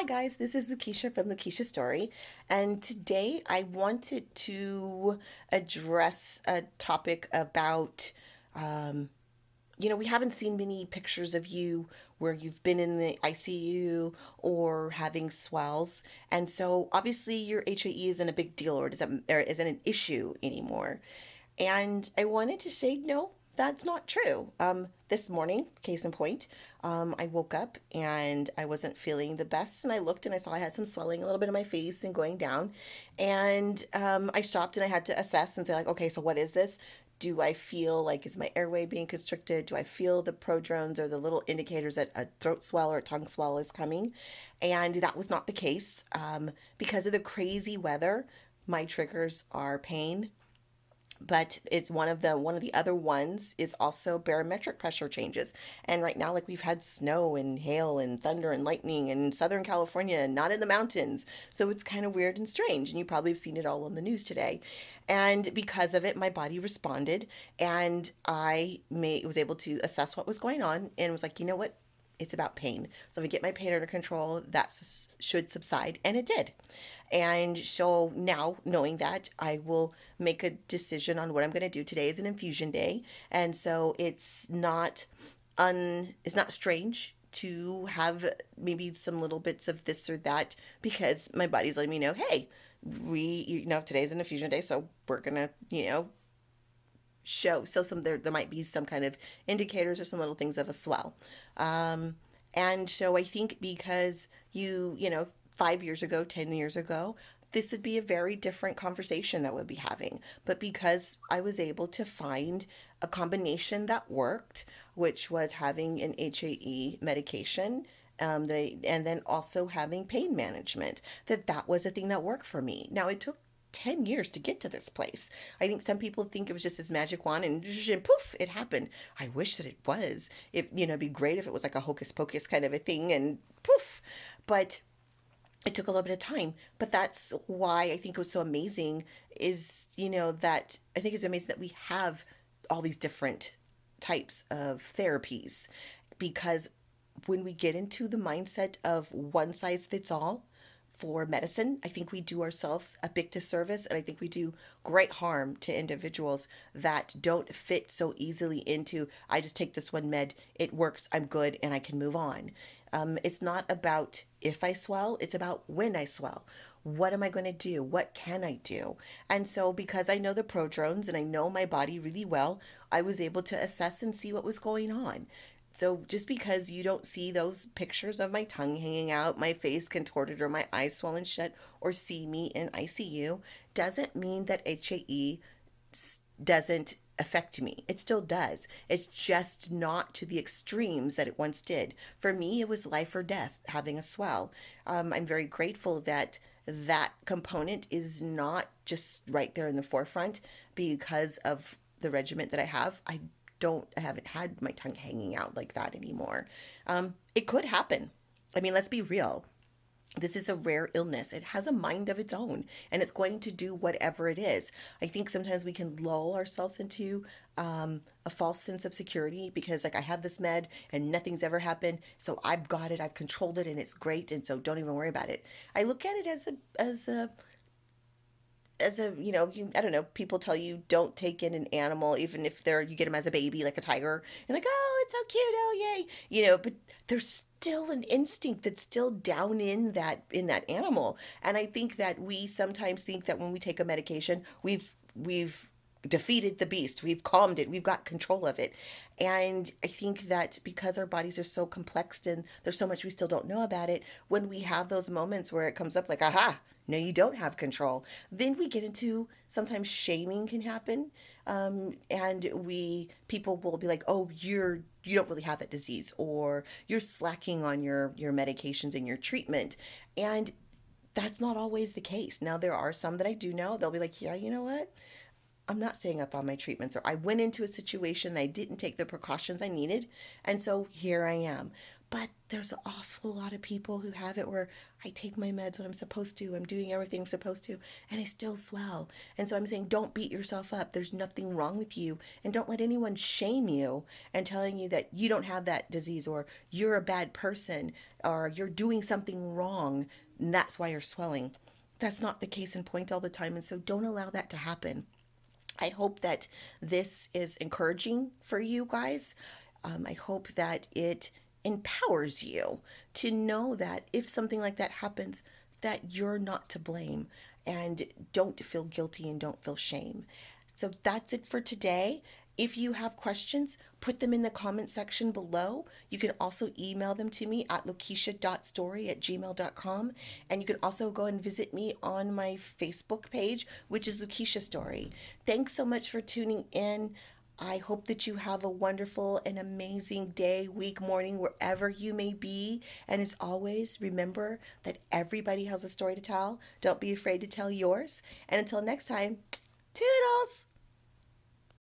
Hi guys, this is Lakeisha from Lakeisha Story, and today I wanted to address a topic about, um, we haven't seen many pictures of you where you've been in the ICU or having swells, and so obviously your HAE isn't a big deal or isn't an issue anymore. And I wanted to say, no, that's not true. This morning, case in point, I woke up and I wasn't feeling the best. And I looked and I saw I had some swelling a little bit in my face and going down. And I stopped and I had to assess and say, like, okay, so what is this? Do I feel like is my airway being constricted? Do I feel the prodromes or the little indicators that a throat swell or a tongue swell is coming? And that was not the case. Because of the crazy weather, my triggers are pain, but it's one of the other ones is also barometric pressure changes. And right now, like, we've had snow and hail and thunder and lightning in Southern California and not in the mountains, so it's kind of weird and strange, and you probably have seen it all on the news today. And because of it, my body responded, and was able to assess what was going on and was like, you know what, it's about pain. So if I get my pain under control, that should subside, and it did. And so now, knowing that, I will make a decision on what I'm going to do. Today is an infusion day, and so it's not strange to have maybe some little bits of this or that because my body's letting me know, hey, today's an infusion day, so we're gonna, show so some there might be some kind of indicators or some little things of a swell. Um, and so I think because 5 years ago, 10 years ago, this would be a very different conversation that we'll be having. But because I was able to find a combination that worked, which was having an HAE medication, and then also having pain management, that was a thing that worked for me. Now, it took 10 years to get to this place. I think some people think it was just this magic wand and poof, it happened. I wish that it was. It'd be great if it was like a hocus pocus kind of a thing and poof. But it took a little bit of time. But that's why I think it was so amazing is, that I think it's amazing that we have all these different types of therapies because when we get into the mindset of one size fits all for medicine, I think we do ourselves a big disservice, and I think we do great harm to individuals that don't fit so easily into, I just take this one med, it works, I'm good, and I can move on. It's not about if I swell, it's about when I swell. What am I going to do? What can I do? And so, because I know the prodromes and I know my body really well, I was able to assess and see what was going on. So just because you don't see those pictures of my tongue hanging out, my face contorted, or my eyes swollen shut, or see me in ICU, doesn't mean that HAE doesn't affect me. It still does. It's just not to the extremes that it once did. For me, it was life or death having a swell. I'm very grateful that that component is not just right there in the forefront because of the regiment that I have. I haven't had my tongue hanging out like that anymore. It could happen. I mean, let's be real. This is a rare illness. It has a mind of its own and it's going to do whatever it is. I think sometimes we can lull ourselves into a false sense of security because, like, I have this med and nothing's ever happened. So I've got it, I've controlled it, and it's great. And so don't even worry about it. I look at it I don't know, people tell you don't take in an animal, even if you get them as a baby, like a tiger. You're like, oh, it's so cute, oh, yay. But there's still an instinct that's still down in that animal. And I think that we sometimes think that when we take a medication, we've defeated the beast, we've calmed it, we've got control of it. And I think that because our bodies are so complex and there's so much we still don't know about it, when we have those moments where it comes up like, aha, no, you don't have control, then we get into, sometimes shaming can happen. And people will be like, oh, you don't really have that disease, or you're slacking on your medications and your treatment. And that's not always the case. Now, there are some that I do know, they'll be like, yeah, you know what, I'm not staying up on my treatments, or I went into a situation and I didn't take the precautions I needed, and so here I am. But there's an awful lot of people who have it where I take my meds when I'm supposed to, I'm doing everything I'm supposed to, and I still swell. And so I'm saying, don't beat yourself up. There's nothing wrong with you. And don't let anyone shame you and telling you that you don't have that disease or you're a bad person or you're doing something wrong. And that's why you're swelling. That's not the case in point all the time. And so don't allow that to happen. I hope that this is encouraging for you guys. I hope that it empowers you to know that if something like that happens, that you're not to blame and don't feel guilty and don't feel shame. So that's it for today. If you have questions, put them in the comment section below. You can also email them to me at lakeisha.story@gmail.com. And you can also go and visit me on my Facebook page, which is Lakeisha Story. Thanks so much for tuning in. I hope that you have a wonderful and amazing day, week, morning, wherever you may be. And as always, remember that everybody has a story to tell. Don't be afraid to tell yours. And until next time, toodles!